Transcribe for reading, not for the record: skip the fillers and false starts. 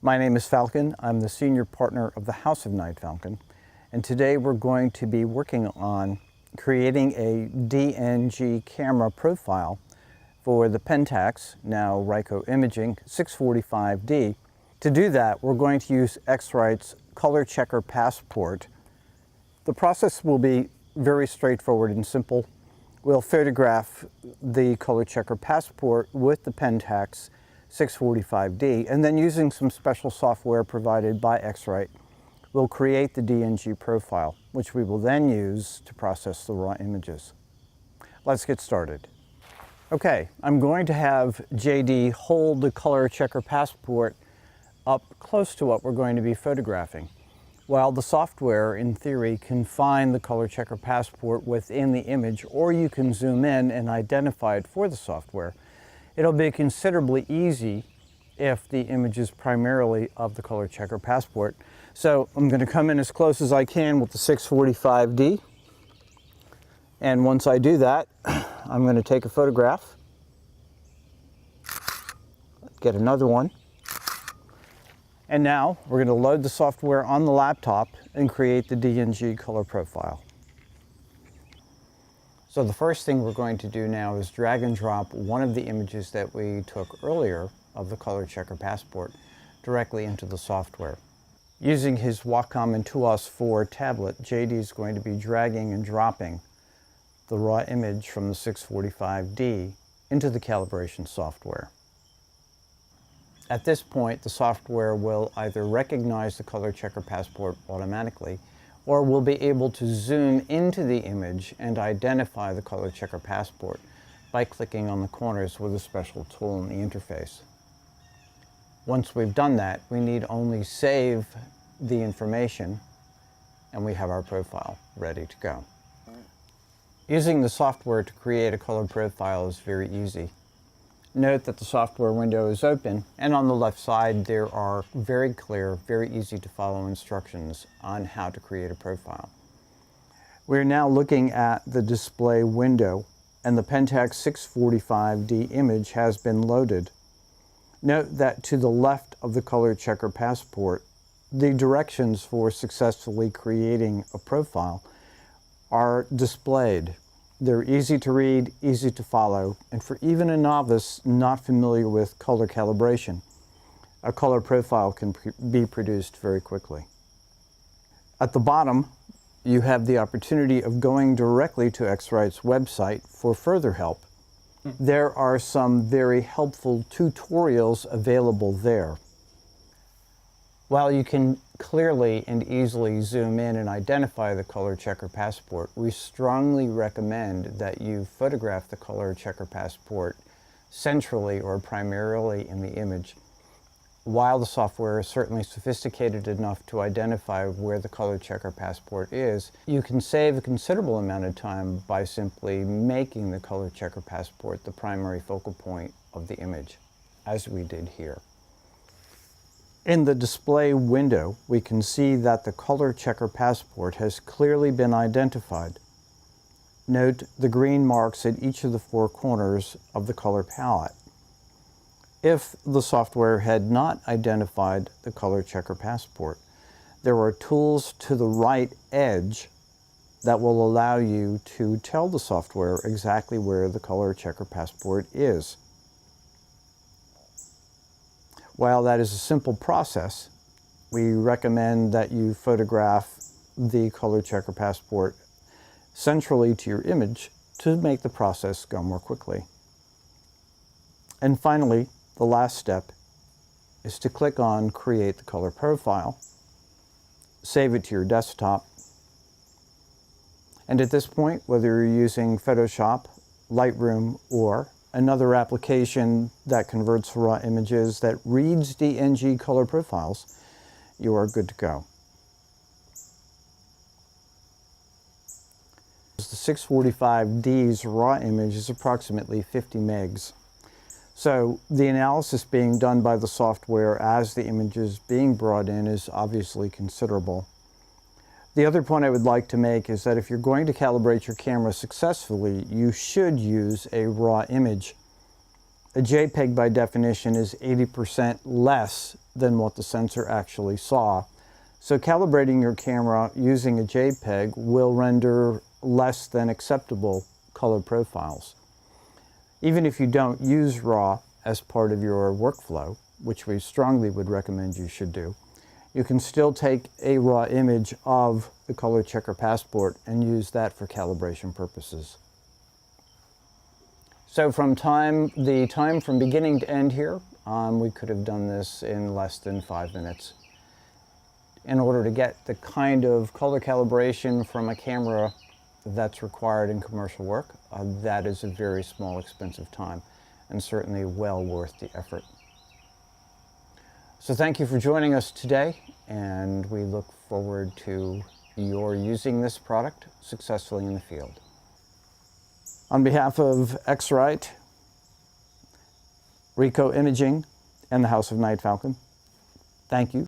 My name is Falcon. I'm the senior partner of the House of NyghtFalcon, and today we're going to be working on creating a DNG camera profile for the Pentax, now Ryco Imaging 645D. To do that, we're going to use X-Rite's Color Checker Passport. The process will be very straightforward and simple. We'll photograph the Color Checker Passport with the Pentax 645D, and then using some special software provided by X-Rite, we'll create the DNG profile, which we will then use to process the raw images. Let's get started. Okay, I'm going to have JD hold the Color Checker Passport up close to what we're going to be photographing. While the software, in theory, can find the Color Checker Passport within the image, or you can zoom in and identify it for the software, it'll be considerably easy if the image is primarily of the Color Checker Passport. So I'm going to come in as close as I can with the 645D. And once I do that, I'm going to take a photograph, get another one. And now we're going to load the software on the laptop and create the DNG color profile. So the first thing we're going to do now is drag and drop one of the images that we took earlier of the Color Checker Passport directly into the software. Using his Wacom Intuos 4 tablet, JD is going to be dragging and dropping the raw image from the 645D into the calibration software. At this point, the software will either recognize the Color Checker Passport automatically, or we'll be able to zoom into the image and identify the Color Checker Passport by clicking on the corners with a special tool in the interface. Once we've done that, we need only save the information and we have our profile ready to go. Using the software to create a color profile is very easy. Note that the software window is open, and on the left side there are very clear, very easy to follow instructions on how to create a profile. We're now looking at the display window, and the Pentax 645D image has been loaded. Note that to the left of the Color Checker Passport, the directions for successfully creating a profile are displayed. They're easy to read, easy to follow, and for even a novice not familiar with color calibration, a color profile can be produced very quickly. At the bottom, you have the opportunity of going directly to X-Rite's website for further help. There are some very helpful tutorials available there. While you can clearly and easily zoom in and identify the Color Checker Passport, we strongly recommend that you photograph the Color Checker Passport centrally or primarily in the image. While the software is certainly sophisticated enough to identify where the Color Checker Passport is, you can save a considerable amount of time by simply making the Color Checker Passport the primary focal point of the image, as we did here. In the display window, we can see that the Color Checker Passport has clearly been identified. Note the green marks at each of the four corners of the color palette. If the software had not identified the Color Checker Passport, there are tools to the right edge that will allow you to tell the software exactly where the Color Checker Passport is. While that is a simple process, we recommend that you photograph the Color Checker Passport centrally to your image to make the process go more quickly. And finally, the last step is to click on Create the Color Profile, save it to your desktop, and at this point, whether you're using Photoshop, Lightroom, or another application that converts raw images that reads DNG color profiles, you are good to go. The 645D's raw image is approximately 50 megs. So the analysis being done by the software as the image is being brought in is obviously considerable. The other point I would like to make is that if you're going to calibrate your camera successfully, you should use a raw image. A JPEG by definition is 80% less than what the sensor actually saw. So calibrating your camera using a JPEG will render less than acceptable color profiles. Even if you don't use RAW as part of your workflow, which we strongly would recommend you should do, you can still take a RAW image of the Color Checker Passport and use that for calibration purposes. So from the time from beginning to end here, we could have done this in less than 5 minutes. In order to get the kind of color calibration from a camera that's required in commercial work, that is a very small, expensive time, and certainly well worth the effort. So thank you for joining us today, and we look forward to your using this product successfully in the field. On behalf of X-Rite, Ricoh Imaging, and the House of NyghtFalcon, thank you